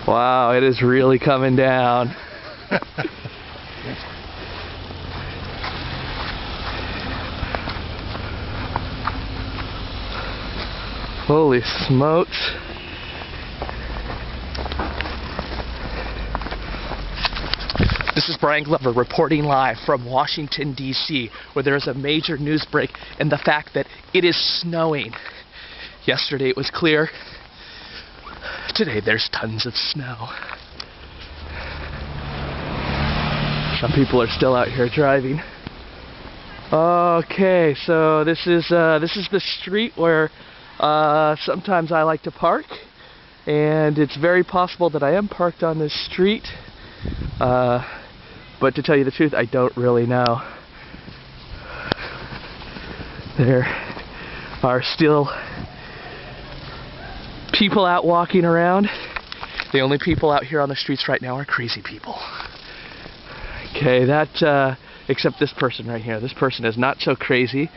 Wow, it is really coming down. Holy smokes. This is Brian Glover reporting live from Washington, D.C., where there is a major news break in the fact that it is snowing. Yesterday it was clear. Today there's tons of snow. Some people are still out here driving. Okay, so this is the street where sometimes I like to park, and it's very possible that I am parked on this street. But to tell you the truth, I don't really know. There are still people out walking around. The only people out here on the streets right now are crazy people. Okay, except this person right here. This person is not so crazy.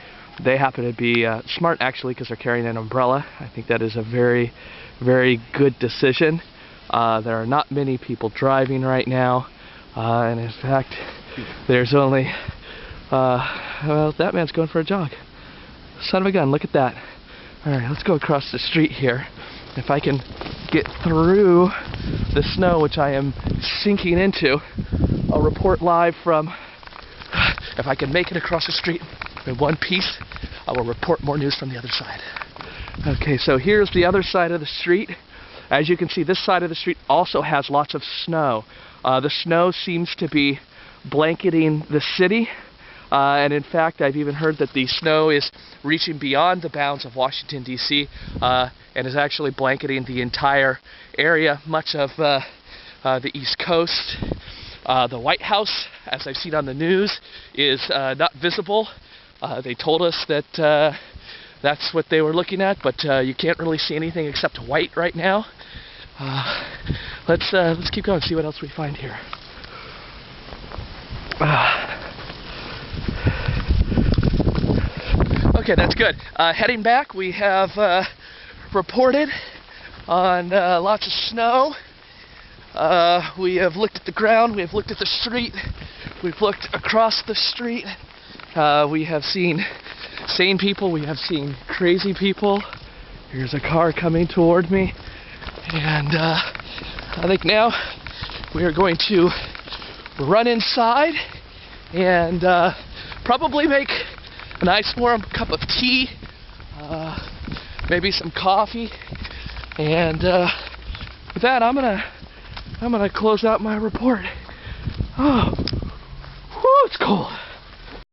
They happen to be smart, actually, because they're carrying an umbrella. I think that is a very, very good decision. There are not many people driving right now. And in fact, there's only, well, that man's going for a jog. Son of a gun, look at that. Alright, let's go across the street here. If I can get through the snow, which I am sinking into, I'll report live from, if I can make it across the street in one piece, I will report more news from the other side. Okay, so here's the other side of the street. As you can see, this side of the street also has lots of snow. The snow seems to be blanketing the city, and in fact, I've even heard that the snow is reaching beyond the bounds of Washington, D.C., and is actually blanketing the entire area, much of the East Coast. The White House, as I've seen on the news, is not visible. They told us that that's what they were looking at, but you can't really see anything except white right now. Let's keep going, see what else we find here. Okay, that's good. Heading back, we have reported on lots of snow. We have looked at the ground, we have looked at the street, we've looked across the street. We have seen sane people, we have seen crazy people. Here's a car coming toward me. And I think now we are going to run inside and probably make a nice warm cup of tea, maybe some coffee, and with that I'm gonna close out my report. Oh, whew, it's cold.